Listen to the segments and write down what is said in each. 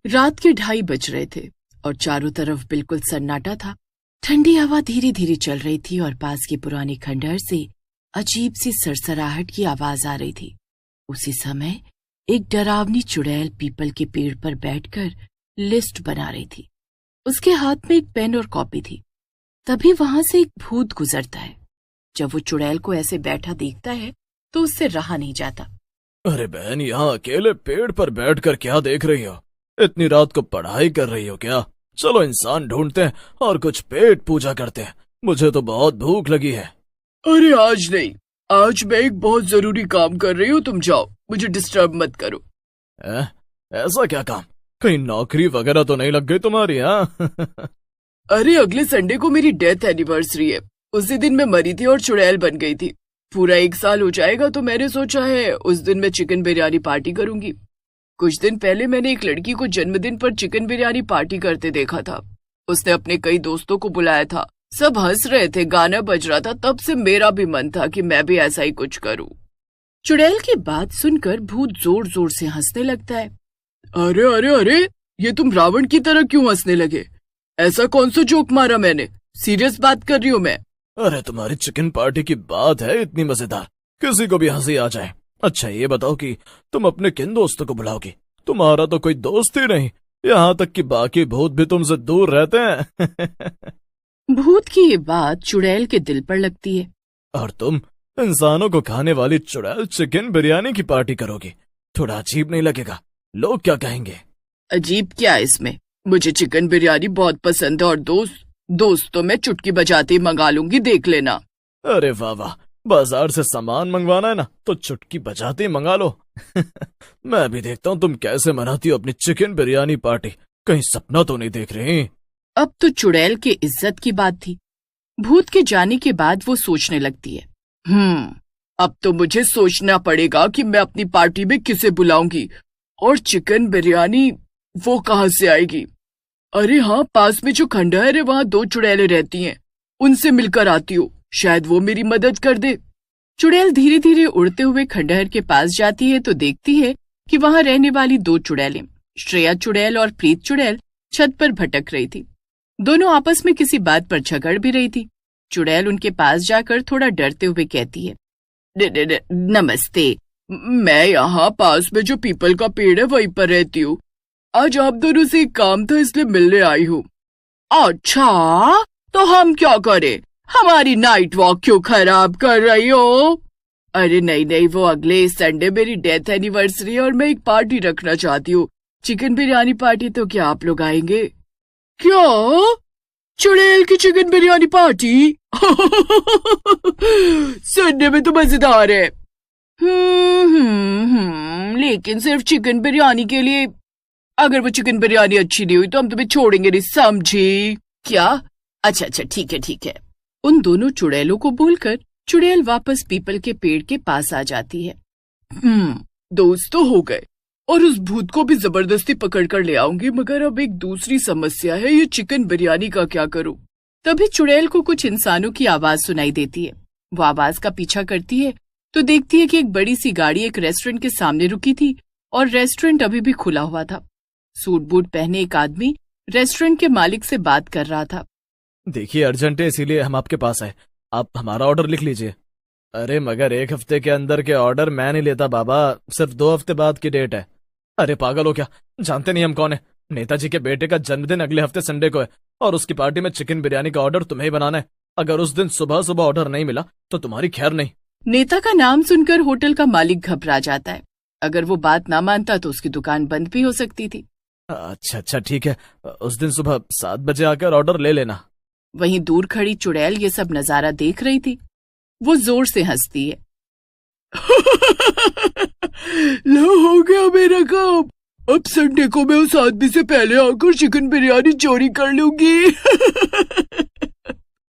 रात के 2:30 बज रहे थे और चारों तरफ बिल्कुल सन्नाटा था। ठंडी हवा धीरे धीरे चल रही थी और पास के पुराने खंडहर से अजीब सी सरसराहट की आवाज आ रही थी। उसी समय एक डरावनी चुड़ैल पीपल के पेड़ पर बैठकर लिस्ट बना रही थी। उसके हाथ में एक पेन और कॉपी थी। तभी वहां से एक भूत गुजरता है। जब वो चुड़ैल को ऐसे बैठा देखता है तो उससे रहा नहीं जाता। अरे बहन, यहाँ अकेले पेड़ पर बैठकर क्या देख रही हो? इतनी रात को पढ़ाई कर रही हो क्या? चलो इंसान ढूंढते हैं और कुछ पेट पूजा करते हैं। मुझे तो बहुत भूख लगी है। अरे आज नहीं, आज मैं एक बहुत जरूरी काम कर रही हूँ। तुम जाओ, मुझे डिस्टर्ब मत करो। ऐसा क्या काम? कहीं नौकरी वगैरह तो नहीं लग गई तुम्हारी? अरे अगले संडे को मेरी डेथ एनिवर्सरी है। उसी दिन मैं मरी थी और चुड़ैल बन गई थी। पूरा 1 साल हो जाएगा तो मैंने सोचा है उस दिन मैं चिकन बिरयानी पार्टी करूंगी। कुछ दिन पहले मैंने एक लड़की को जन्मदिन पर चिकन बिरयानी पार्टी करते देखा था। उसने अपने कई दोस्तों को बुलाया था। सब हंस रहे थे, गाना बज रहा था। तब से मेरा भी मन था कि मैं भी ऐसा ही कुछ करूं। चुड़ैल की बात सुनकर भूत जोर जोर से हंसने लगता है। अरे अरे अरे, ये तुम रावण की तरह क्यों हंसने लगे? ऐसा कौन सा जोक मारा मैंने? सीरियस बात कर रही हूँ मैं। अरे तुम्हारी चिकन पार्टी की बात है इतनी मजेदार, किसी को भी हंसी आ जाए। अच्छा ये बताओ कि तुम अपने किन दोस्तों को बुलाओगी? तुम्हारा तो कोई दोस्त ही नहीं, यहाँ तक कि बाकी भूत भी तुमसे दूर रहते हैं। भूत की ये बात चुड़ैल के दिल पर लगती है। और तुम इंसानों को खाने वाली चुड़ैल चिकन बिरयानी की पार्टी करोगी? थोड़ा अजीब नहीं लगेगा? लोग क्या कहेंगे? अजीब क्या है इसमें? मुझे चिकन बिरयानी बहुत पसंद है और दोस्त तो मैं चुटकी बजाते ही मंगा लूंगी, देख लेना। अरे वाह वाह, बाजार से सामान मंगवाना है ना तो चुटकी बजाते ही मंगा लो। मैं भी देखता हूँ तुम कैसे मनाती हो अपनी चिकन बिरयानी पार्टी। कहीं सपना तो नहीं देख रही? अब तो चुड़ैल के इज्जत की बात थी। भूत के जाने के बाद वो सोचने लगती है, अब तो मुझे सोचना पड़ेगा कि मैं अपनी पार्टी में किसे बुलाऊंगी और चिकन बिरयानी वो कहाँ से आएगी। अरे हाँ, पास में जो खंडहर है वहाँ 2 चुड़ैलें रहती हैं, उनसे मिलकर आती हूँ, शायद वो मेरी मदद कर दे। चुड़ैल धीरे धीरे उड़ते हुए खंडहर के पास जाती है तो देखती है कि वहाँ रहने वाली 2 चुड़ैलें, श्रेया चुड़ैल और प्रीत चुड़ैल, छत पर भटक रही थी। दोनों आपस में किसी बात पर झगड़ भी रही थी। चुड़ैल उनके पास जाकर थोड़ा डरते हुए कहती है, नमस्ते, मैं यहाँ पास में जो पीपल का पेड़ है वहीं पर रहती हूँ। आज आप दोनों से एक काम था इसलिए मिलने आई हूँ। अच्छा, तो हम क्या करें? हमारी नाइट वॉक क्यों खराब कर रही हो? अरे नहीं, वो अगले संडे मेरी डेथ एनिवर्सरी है और मैं एक पार्टी रखना चाहती हूँ, चिकन बिरयानी पार्टी। तो क्या आप लोग आएंगे? क्या? चुड़ैल की चिकन बिरयानी पार्टी? सुनने में तो मजेदार है। लेकिन सिर्फ चिकन बिरयानी के लिए? अगर वो चिकन बिरयानी अच्छी नहीं हुई तो हम तुम्हें छोड़ेंगे नहीं, समझी क्या? अच्छा ठीक है। उन दोनों चुड़ैलों को बोलकर चुड़ैल वापस पीपल के पेड़ के पास आ जाती है। दोस्त तो हो गए और उस भूत को भी जबरदस्ती पकड़ कर ले आऊंगी, मगर अब एक दूसरी समस्या है, ये चिकन बिरयानी का क्या करूं? तभी चुड़ैल को कुछ इंसानों की आवाज सुनाई देती है। वो आवाज का पीछा करती है तो देखती है कि एक बड़ी सी गाड़ी एक रेस्टोरेंट के सामने रुकी थी और रेस्टोरेंट अभी भी खुला हुआ था। सूट बूट पहने एक आदमी रेस्टोरेंट के मालिक से बात कर रहा था। देखिए अर्जेंट है इसीलिए हम आपके पास आए, आप हमारा ऑर्डर लिख लीजिए। अरे मगर 1 हफ्ते के अंदर के ऑर्डर मैं नहीं लेता बाबा, सिर्फ 2 हफ्ते बाद की डेट है। अरे पागल हो क्या? जानते नहीं हम कौन है? नेताजी के बेटे का जन्मदिन अगले हफ्ते संडे को है और उसकी पार्टी में चिकन बिरयानी का ऑर्डर तुम्हें ही बनाना है। अगर उस दिन सुबह सुबह ऑर्डर नहीं मिला तो तुम्हारी खैर नहीं। नेता का नाम सुनकर होटल का मालिक घबरा जाता है। अगर वो बात ना मानता तो उसकी दुकान बंद भी हो सकती थी। अच्छा ठीक है, उस दिन सुबह 7 बजे आकर ऑर्डर ले लेना। वहीं दूर खड़ी चुड़ैल ये सब नजारा देख रही थी। वो जोर से हंसती है। लो, हो गया मेरा काम। अब संडे को मैं उस आदमी से पहले आकर चिकन बिरयानी चोरी कर लूंगी।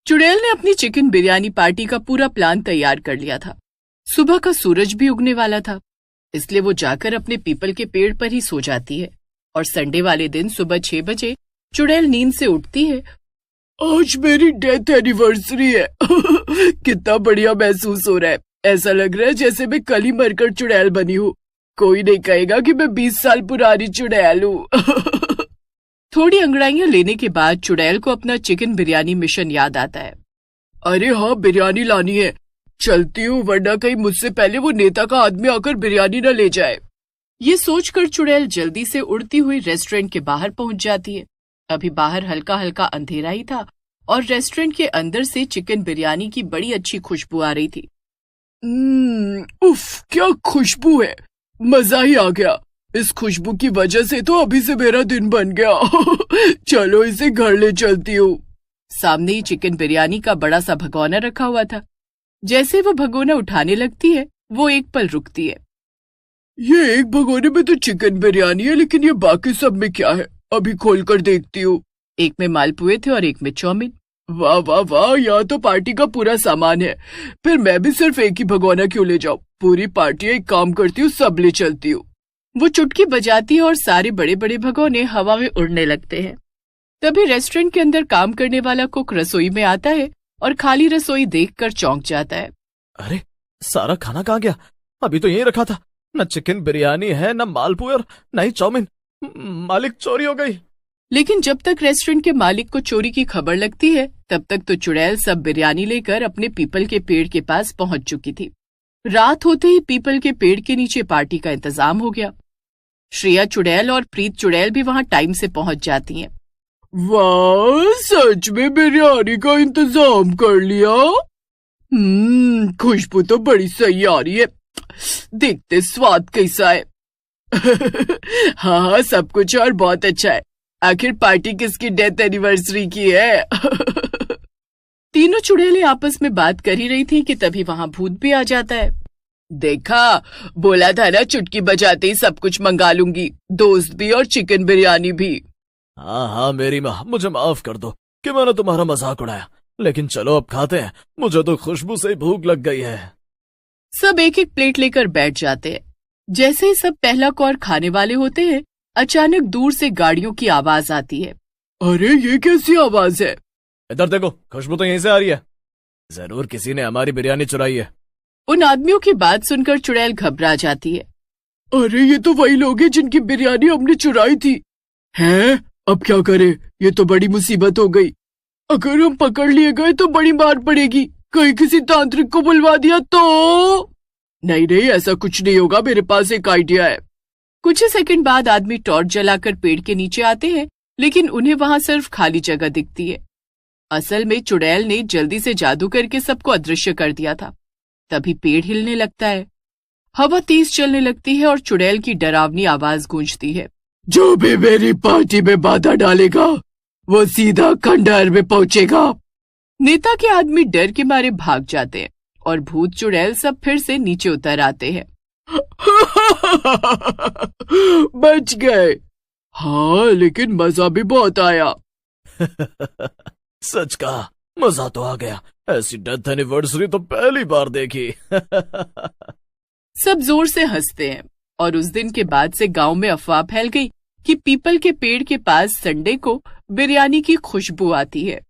चुड़ैल ने अपनी चिकन बिरयानी पार्टी का पूरा प्लान तैयार कर लिया था। सुबह का सूरज भी उगने वाला था, इसलिए वो जाकर अपने पीपल के पेड़ पर ही सो जाती है और संडे वाले दिन सुबह 6 बजे चुड़ैल नींद से उठती है। आज मेरी डेथ एनिवर्सरी है। कितना बढ़िया महसूस हो रहा है। ऐसा लग रहा है जैसे मैं कल ही मरकर चुड़ैल बनी हूँ। कोई नहीं कहेगा कि मैं 20 साल पुरानी चुड़ैल हूँ। थोड़ी अंगड़ाइयां लेने के बाद चुड़ैल को अपना चिकन बिरयानी मिशन याद आता है। अरे हाँ, बिरयानी लानी है, चलती हूँ, वरना कहीं मुझसे पहले वो नेता का आदमी आकर बिरयानी न ले जाए। ये सोचकर चुड़ैल जल्दी से उड़ती हुई रेस्टोरेंट के बाहर पहुंच जाती है। अभी बाहर हल्का हल्का अंधेरा ही था और रेस्टोरेंट के अंदर से चिकन बिरयानी की बड़ी अच्छी खुशबू आ रही थी। उफ, क्या खुशबू है, मजा ही आ गया। इस खुशबू की वजह से तो अभी से मेरा दिन बन गया। चलो इसे घर ले चलती हूँ। सामने ही चिकन बिरयानी का बड़ा सा भगोना रखा हुआ था। जैसे वो भगोना उठाने लगती है, वो एक पल रुकती है। ये एक भगोने में तो चिकन बिरयानी है, लेकिन ये बाकी सब में क्या है? अभी खोल कर देखती हूँ। एक में मालपुए थे और एक में चाउमीन। वाह वाह वाह, यहाँ तो पार्टी का पूरा सामान है। फिर मैं भी सिर्फ एक ही भगोना क्यों ले जाऊँ? पूरी पार्टी एक काम करती हूँ, सब ले चलती हूँ। वो चुटकी बजाती है और सारे बड़े बड़े भगोने हवा में उड़ने लगते हैं। तभी रेस्टोरेंट के अंदर काम करने वाला कुक रसोई में आता है और खाली रसोई देखकर चौंक जाता है। अरे सारा खाना कहाँ गया? अभी तो यहीं रखा था। न चिकन बिरयानी है, न मालपुए और न ही चाउमीन। मालिक, चोरी हो गई। लेकिन जब तक रेस्टोरेंट के मालिक को चोरी की खबर लगती है, तब तक तो चुड़ैल सब बिरयानी लेकर अपने पीपल के पेड़ के पास पहुंच चुकी थी। रात होते ही पीपल के पेड़ के नीचे पार्टी का इंतजाम हो गया। श्रेया चुड़ैल और प्रीत चुड़ैल भी वहां टाइम से पहुंच जाती हैं। वाह, सच में बिरयानी का इंतजाम कर लिया। खुशबू तो बड़ी सही आ रही है, देखते स्वाद कैसा है। हाँ, सब कुछ और बहुत अच्छा है। आखिर पार्टी किसकी डेथ एनिवर्सरी की है? तीनों चुड़ैलें आपस में बात कर ही रही थी कि तभी वहां भूत भी आ जाता है। देखा, बोला था ना, चुटकी बजाते ही सब कुछ मंगा लूंगी, दोस्त भी और चिकन बिरयानी भी। हाँ हाँ मेरी माँ, मुझे माफ कर दो कि मैंने तुम्हारा मजाक उड़ाया, लेकिन चलो अब खाते हैं, मुझे तो खुशबू से भूख लग गई है। सब एक एक प्लेट लेकर बैठ जाते हैं। जैसे ही सब पहला कौर खाने वाले होते हैं, अचानक दूर से गाड़ियों की आवाज आती है। अरे ये कैसी आवाज है? इधर देखो, खुशबू तो यहीं से आ रही है। जरूर किसी ने हमारी बिरयानी चुराई है। उन आदमियों की बात सुनकर चुड़ैल घबरा जाती है। अरे ये तो वही लोग हैं जिनकी बिरयानी हमने चुराई थी। हैं? अब क्या करें? ये तो बड़ी मुसीबत हो गई। अगर हम पकड़ लिए गए तो बड़ी मार पड़ेगी। कहीं किसी तांत्रिक को बुलवा दिया तो? नहीं नहीं, ऐसा कुछ नहीं होगा, मेरे पास एक आइडिया है। कुछ ही सेकंड बाद आदमी टॉर्च जलाकर पेड़ के नीचे आते हैं, लेकिन उन्हें वहां सिर्फ खाली जगह दिखती है। असल में चुड़ैल ने जल्दी से जादू करके सबको अदृश्य कर दिया था। तभी पेड़ हिलने लगता है, हवा तेज चलने लगती है और चुड़ैल की डरावनी आवाज गूंजती है। जो भी मेरी पार्टी में बाधा डालेगा, वो सीधा खंडहर में पहुंचेगा। नेता के आदमी डर के मारे भाग जाते हैं और भूत चुड़ैल सब फिर से नीचे उतर आते हैं। बच गए। हाँ, लेकिन मजा भी बहुत आया। सच कहा, मजा तो आ गया। ऐसी डेथ एनिवर्सरी तो पहली बार देखी। सब जोर से हंसते हैं और उस दिन के बाद से गांव में अफवाह फैल गई कि पीपल के पेड़ के पास संडे को बिरयानी की खुशबू आती है।